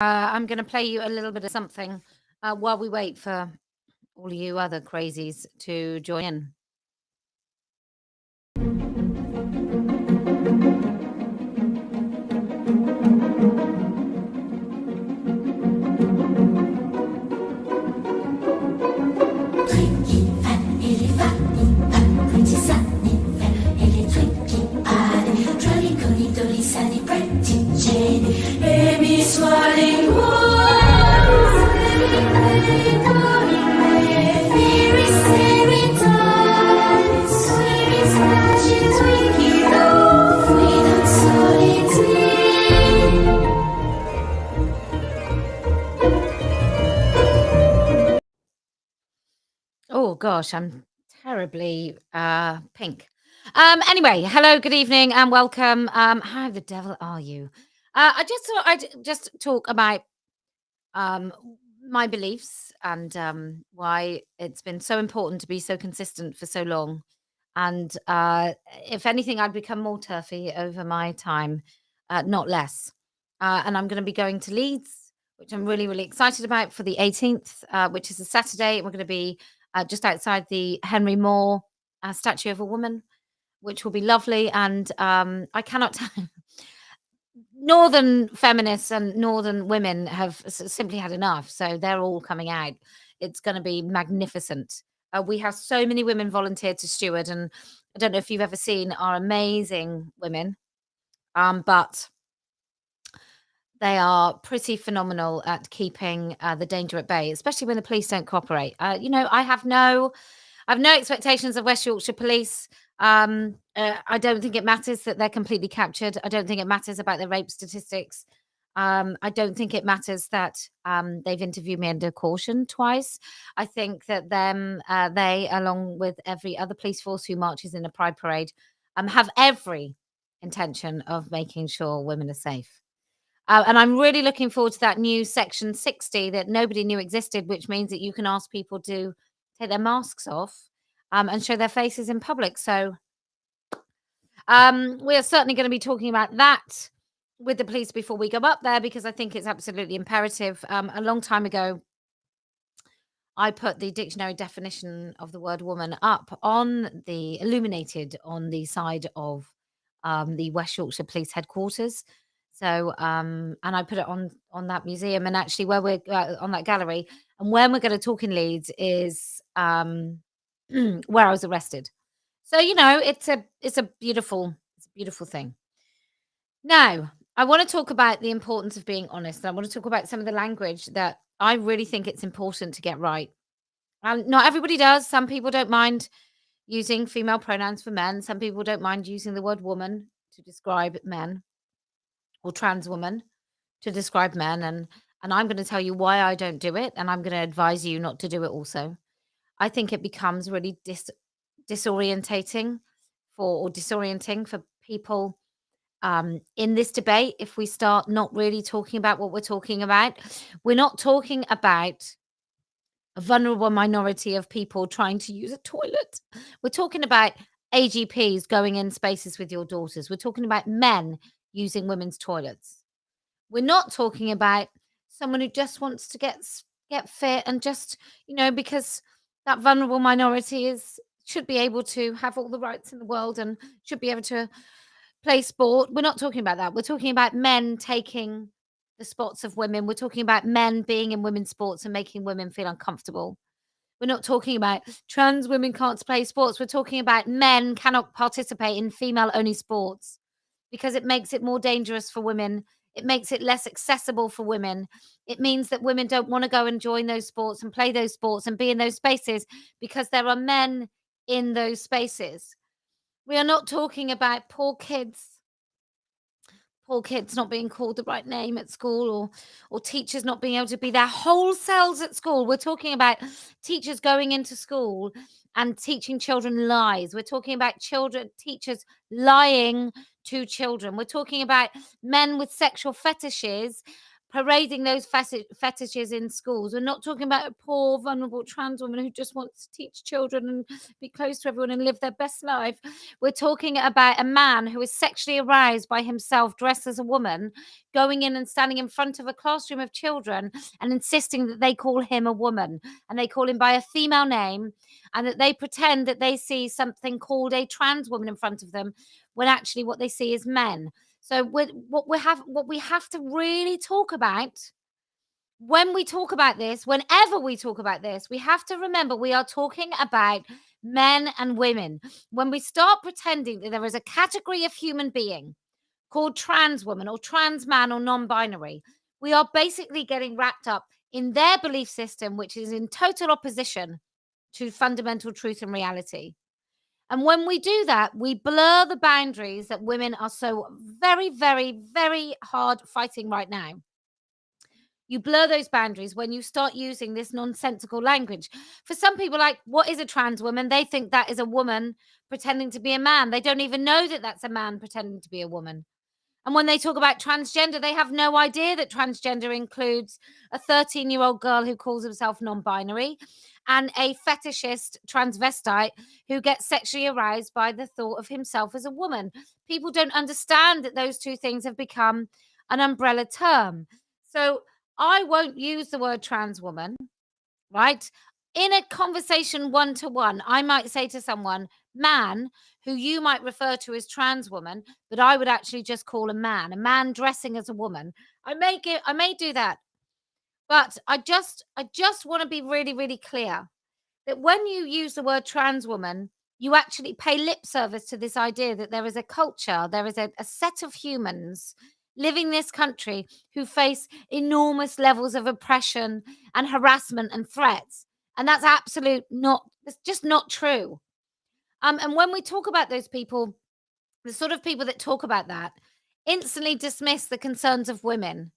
I'm going to play you a little bit of something while we wait for all of you other crazies to join in. Oh gosh, I'm terribly pink. Anyway, hello, good evening, and welcome. How the devil are you? I just thought I'd just talk about um, my beliefs and why it's been so important to be so consistent for so long. And if anything, I'd become more turfy over my time, not less. And I'm going to be going to Leeds, which I'm really, really excited about for the 18th, which is a Saturday. And we're going to be just outside the Henry Moore statue of a woman, which will be lovely. And I cannot tell. Northern feminists and northern women have simply had enough, so they're all coming out. It's going to be magnificent. We have so many women volunteered to steward, and I don't know if you've ever seen our amazing women, but they are pretty phenomenal at keeping the danger at bay, especially when the police don't cooperate. I have no expectations of West Yorkshire Police. I don't think it matters that they're completely captured. I don't think it matters about the rape statistics. I don't think it matters that they've interviewed me under caution twice. I think that they, along with every other police force who marches in a pride parade, have every intention of making sure women are safe. And I'm really looking forward to that new Section 60 that nobody knew existed, which means that you can ask people to take their masks off and show their faces in public. So we are certainly going to be talking about that with the police before we go up there, because I think it's absolutely imperative. A long time ago, I put the dictionary definition of the word woman up illuminated on the side of the West Yorkshire Police headquarters. So, and I put it on that museum, and actually where we're on that gallery, and when we're going to talk in Leeds is where I was arrested. So it's a beautiful thing. Now, I want to talk about the importance of being honest. I want to talk about some of the language that I really think it's important to get right. Not everybody does. Some people don't mind using female pronouns for men. Some people don't mind using the word woman to describe men, or trans woman to describe men. And I'm going to tell you why I don't do it, and I'm going to advise you not to do it also. I think it becomes really disorientating for people in this debate if we start not really talking about what we're talking about. We're not talking about a vulnerable minority of people trying to use a toilet. We're talking about AGPs going in spaces with your daughters. We're talking about men using women's toilets. We're not talking about someone who just wants to get fit and just, because that vulnerable minority should be able to have all the rights in the world and should be able to play sport. We're not talking about that. We're talking about men taking the spots of women. We're talking about men being in women's sports and making women feel uncomfortable. We're not talking about trans women can't play sports. We're talking about men cannot participate in female-only sports because it makes it more dangerous for women. It makes it less accessible for women. It means that women don't want to go and join those sports and play those sports and be in those spaces because there are men in those spaces. We are not talking about poor kids not being called the right name at school, or teachers not being able to be their whole selves at school. We're talking about teachers going into school and teaching children lies. We're talking about teachers lying to children. We're talking about men with sexual fetishes parading those fetishes in schools. We're not talking about a poor, vulnerable trans woman who just wants to teach children and be close to everyone and live their best life. We're talking about a man who is sexually aroused by himself, dressed as a woman, going in and standing in front of a classroom of children and insisting that they call him a woman and they call him by a female name, and that they pretend that they see something called a trans woman in front of them when actually what they see is men. So what we have to really talk about when we talk about this, whenever we talk about this, we have to remember we are talking about men and women. When we start pretending that there is a category of human being called trans woman or trans man or non-binary, we are basically getting wrapped up in their belief system, which is in total opposition to fundamental truth and reality. And when we do that, we blur the boundaries that women are so very, very, very hard fighting right now. You blur those boundaries when you start using this nonsensical language. For some people, like, what is a trans woman? They think that is a woman pretending to be a man. They don't even know that that's a man pretending to be a woman. And when they talk about transgender, they have no idea that transgender includes a 13-year-old girl who calls herself non-binary and a fetishist transvestite who gets sexually aroused by the thought of himself as a woman. People don't understand that those two things have become an umbrella term. So I won't use the word trans woman, right? In a conversation one-to-one, I might say to someone, man, who you might refer to as trans woman, but I would actually just call a man dressing as a woman. I may do that. But I just want to be really, really clear that when you use the word trans woman, you actually pay lip service to this idea that there is a culture, there is a set of humans living this country who face enormous levels of oppression and harassment and threats. And that's it's just not true. And when we talk about those people, the sort of people that talk about that instantly dismiss the concerns of women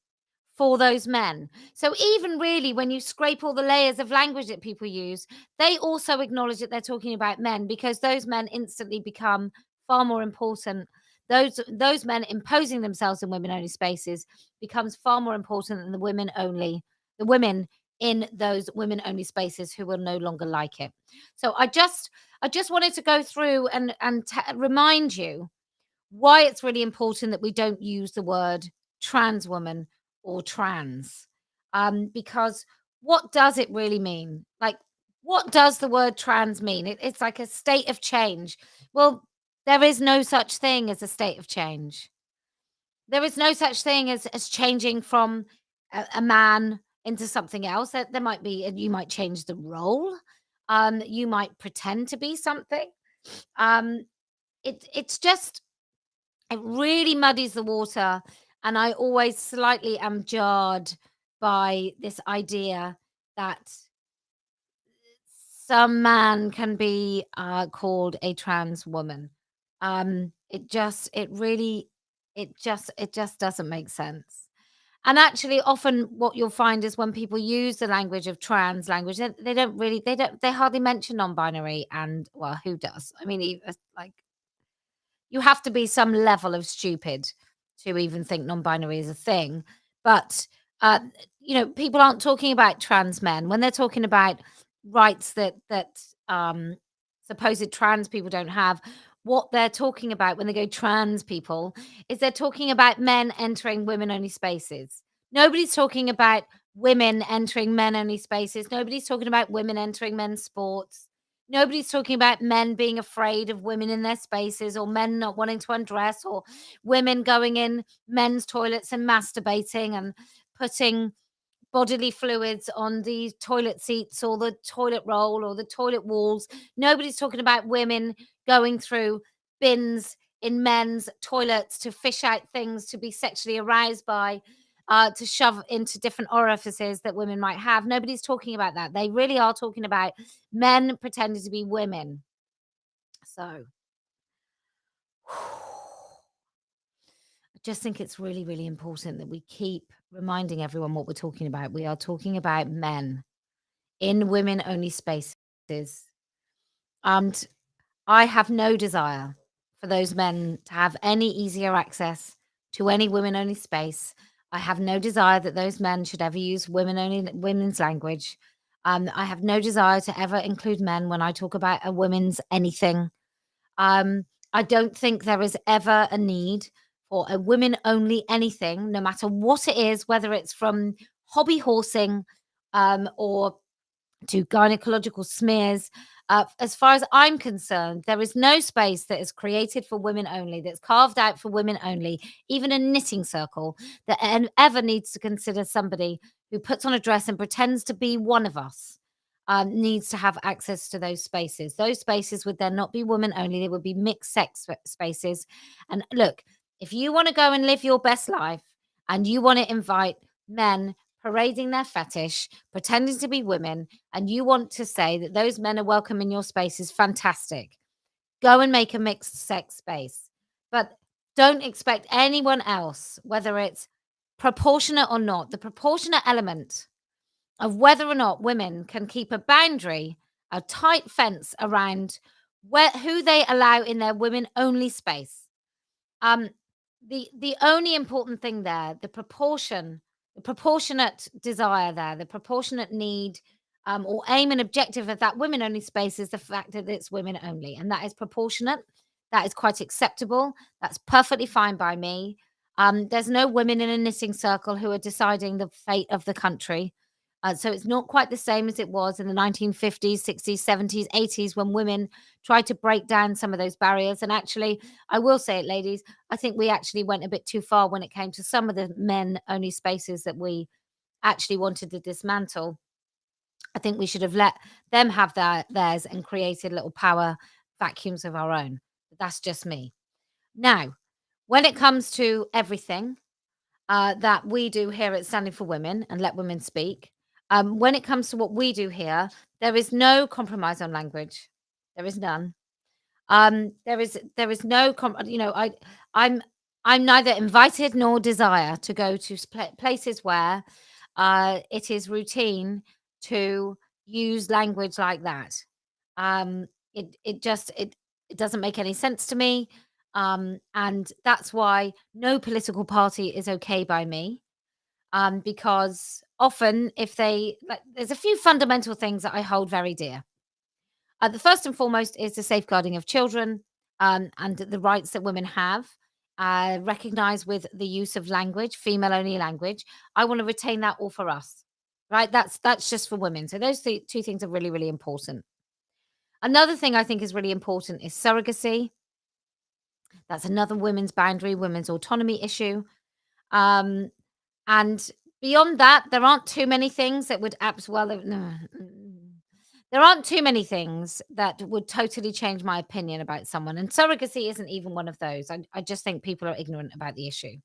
for those men. So even really when you scrape all the layers of language that people use, they also acknowledge that they're talking about men, because those men instantly become far more important. Those men imposing themselves in women only spaces becomes far more important than the women in those women only spaces who will no longer like it. So I just wanted to go through and remind you why it's really important that we don't use the word trans woman or trans. Because what does it really mean? Like, what does the word trans mean? It's like a state of change. Well, there is no such thing as a state of change. There is no such thing as changing from a man into something else. There might be, you might change the role. You might pretend to be something. Um, it's just, it really muddies the water, and I always slightly am jarred by this idea that some man can be called a trans woman. It just doesn't make sense. And actually, often what you'll find is when people use the language of trans language, they hardly mention non-binary. And well, who does? I mean, like, you have to be some level of stupid to even think non-binary is a thing. But uh, people aren't talking about trans men when they're talking about rights that supposed trans people don't have. What they're talking about when they go trans people is they're talking about men entering women only spaces. Nobody's talking about women entering men only spaces. Nobody's talking about women entering men's sports. Nobody's talking about men being afraid of women in their spaces, or men not wanting to undress, or women going in men's toilets and masturbating and putting bodily fluids on the toilet seats or the toilet roll or the toilet walls. Nobody's talking about women going through bins in men's toilets to fish out things to be sexually aroused by, to shove into different orifices that women might have. Nobody's talking about that. They really are talking about men pretending to be women. So I just think it's really, really important that we keep reminding everyone what we're talking about. We are talking about men in women only spaces. And I have no desire for those men to have any easier access to any women only space. I have no desire that those men should ever use women's language. I have no desire to ever include men when I talk about a women's anything. Um, I don't think there is ever a need for a women only anything, no matter what it is, whether it's from hobby horsing or to gynecological smears. As far as I'm concerned, there is no space that is created for women only, that's carved out for women only, even a knitting circle that ever needs to consider somebody who puts on a dress and pretends to be one of us. Needs to have access to those spaces. Those spaces would then not be women only, they would be mixed sex spaces. And look, if you want to go and live your best life and you want to invite men parading their fetish, pretending to be women, and you want to say that those men are welcome in your space is fantastic. Go and make a mixed sex space. But don't expect anyone else, whether it's proportionate or not, the proportionate element of whether or not women can keep a boundary, a tight fence around who they allow in their women only space. Um, the only important thing there, the proportionate desire there, the proportionate need, or aim and objective of that women only space is the fact that it's women only, and that is proportionate. That is quite acceptable. That's perfectly fine by me. There's no women in a knitting circle who are deciding the fate of the country. So it's not quite the same as it was in the 1950s, 60s, 70s, 80s when women tried to break down some of those barriers. And actually, I will say it, ladies, I think we actually went a bit too far when it came to some of the men only spaces that we actually wanted to dismantle. I think we should have let them have theirs and created little power vacuums of our own. But that's just me. Now, when it comes to everything that we do here at Standing for Women and Let Women Speak, when it comes to what we do here, there is no compromise on language. There is none. There is no I'm I'm neither invited nor desire to go to places where it is routine to use language like that. It doesn't make any sense to me. And that's why no political party is okay by me. Because often if they like there's a few fundamental things that I hold very dear. The first and foremost is the safeguarding of children, and the rights that women have, recognized with the use of language, female only language. I want to retain that all for us, right? That's just for women. So those two things are really, really important. Another thing I think is really important is surrogacy. That's another women's boundary, women's autonomy issue. Um, and beyond that, there aren't too many things that would well, no, there aren't too many things that would totally change my opinion about someone, and surrogacy isn't even one of those. I just think people are ignorant about the issue.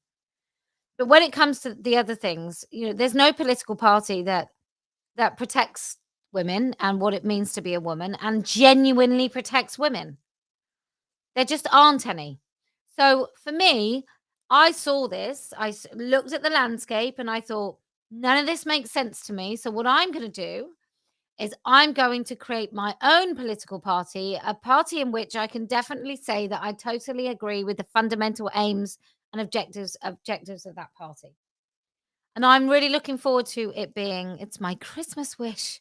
But when it comes to the other things, there's no political party that protects women and what it means to be a woman and genuinely protects women. There just aren't any. So for me, I saw this, looked at the landscape and I thought, none of this makes sense to me. So what I'm going to do is I'm going to create my own political party, a party in which I can definitely say that I totally agree with the fundamental aims and objectives of that party. And I'm really looking forward to it being it's my Christmas wish,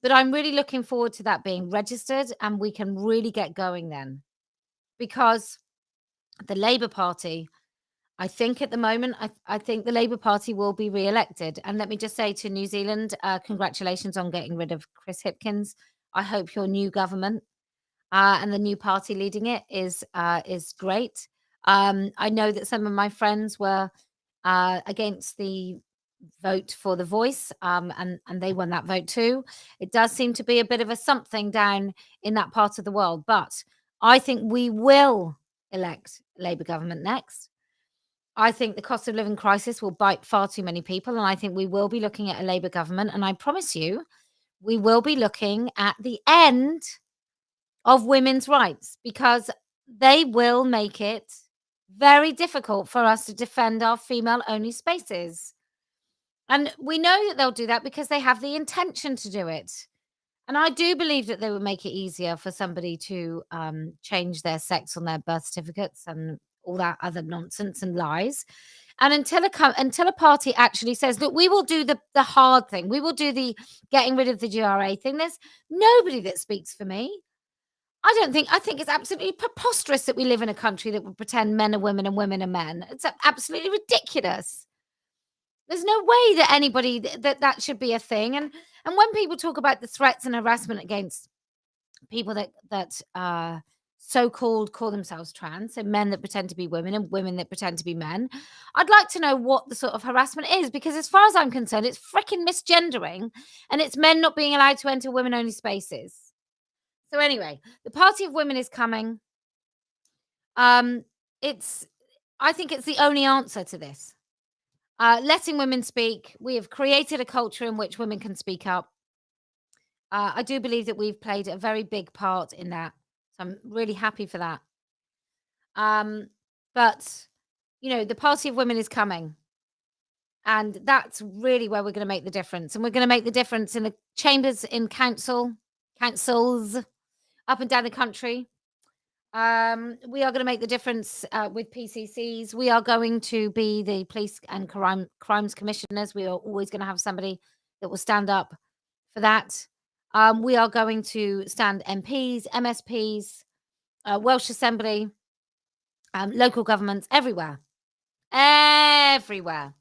but I'm really looking forward to that being registered and we can really get going then. Because the Labour Party, I think at the moment, I think the Labour Party will be re-elected. And let me just say to New Zealand, congratulations on getting rid of Chris Hipkins. I hope your new government and the new party leading it is great. I know that some of my friends were against the vote for the voice, and they won that vote too. It does seem to be a bit of a something down in that part of the world, but I think we will elect Labour government next. I think the cost of living crisis will bite far too many people, and I think we will be looking at a Labour government. And I promise you, we will be looking at the end of women's rights because they will make it very difficult for us to defend our female only spaces. And we know that they'll do that because they have the intention to do it. And I do believe that they would make it easier for somebody to change their sex on their birth certificates and all that other nonsense and lies. And until a party actually says, "Look, we will do the hard thing. We will do the getting rid of the GRA thing," there's nobody that speaks for me. I think it's absolutely preposterous that we live in a country that would pretend men are women and women are men. It's absolutely ridiculous. There's no way that anybody that should be a thing. And when people talk about the threats and harassment against people that so-called call themselves trans, so men that pretend to be women and women that pretend to be men, I'd like to know what the sort of harassment is, because as far as I'm concerned, it's freaking misgendering, and it's men not being allowed to enter women-only spaces. So anyway, the Party of Women is coming. Um, it's I think it's the only answer to this. Letting women speak. We have created a culture in which women can speak up. I do believe that we've played a very big part in that. So I'm really happy for that. Um, but the Party of Women is coming, and that's really where we're going to make the difference. And we're going to make the difference in the chambers, in councils up and down the country. We are going to make the difference with PCCs. We are going to be the police and crimes commissioners. We are always going to have somebody that will stand up for that. We are going to stand MPs, MSPs, Welsh Assembly, local governments, everywhere. Everywhere.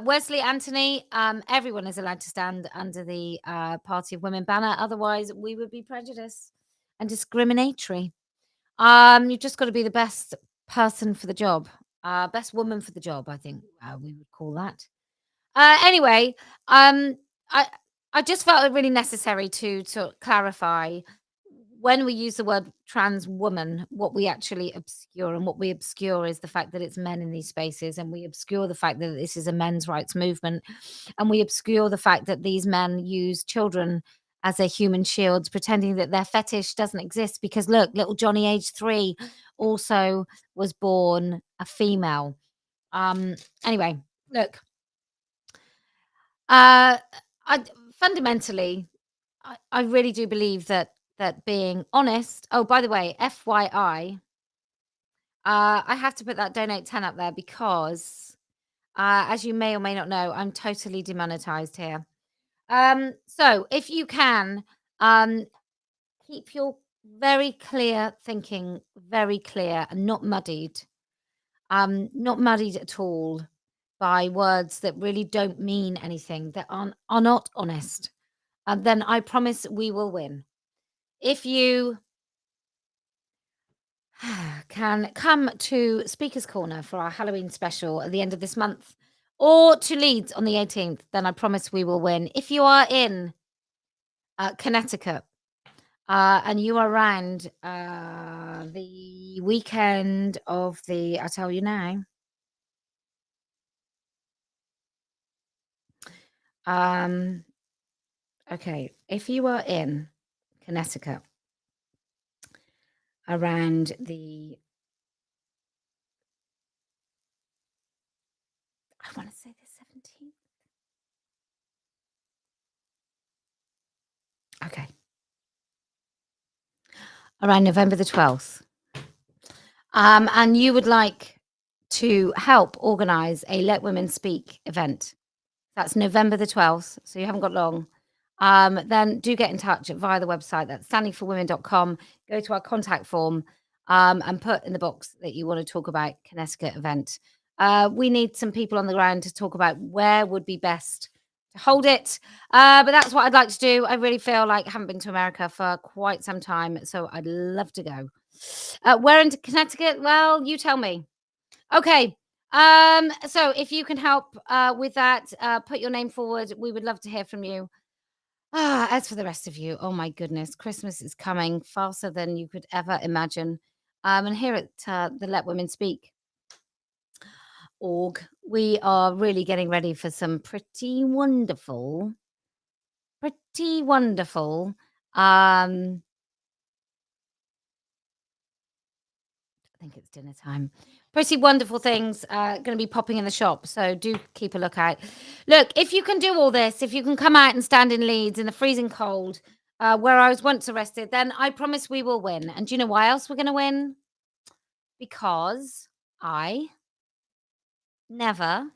Wesley Anthony, everyone is allowed to stand under the Party of Women banner. Otherwise, we would be prejudiced and discriminatory. You've just got to be the best person for the job, best woman for the job, I think we would call that. Anyway, I I just felt it really necessary to clarify when we use the word trans woman, what we actually obscure, and what we obscure is the fact that it's men in these spaces, and we obscure the fact that this is a men's rights movement, and we obscure the fact that these men use children as their human shields, pretending that their fetish doesn't exist. Because look, little Johnny, age 3, also was born a female. Anyway, look, uh, I fundamentally, I really do believe that being honest. Oh, by the way, FYI, I have to put that donate 10 up there because, as you may or may not know, I'm totally demonetized here. So if you can, um, keep your very clear thinking very clear and not muddied at all by words that really don't mean anything, that are not honest. And then I promise we will win. If you can come to Speaker's Corner for our Halloween special at the end of this month, or to Leeds on the 18th, then I promise we will win. If you are in Connecticut and you are around the weekend of I'll tell you now. Okay, if you are in Connecticut around I want to say the 17th. Okay. Around November the 12th. And you would like to help organize a Let Women Speak event. That's November the 12th, so you haven't got long. Then do get in touch via the website. That's standingforwomen.com. Go to our contact form and put in the box that you want to talk about Connecticut event. We need some people on the ground to talk about where would be best to hold it. But that's what I'd like to do. I really feel like I haven't been to America for quite some time, so I'd love to go. Where in Connecticut? Well, you tell me. Okay. So if you can help with that, put your name forward. We would love to hear from you. As for the rest of you, oh my goodness, Christmas is coming faster than you could ever imagine. And here at the Let Women Speak org, we are really getting ready for some pretty wonderful. I think it's dinner time. Pretty wonderful things going to be popping in the shop. So do keep a lookout. Look, if you can do all this, if you can come out and stand in Leeds in the freezing cold, where I was once arrested, then I promise we will win. And do you know why else we're going to win? Because I Never.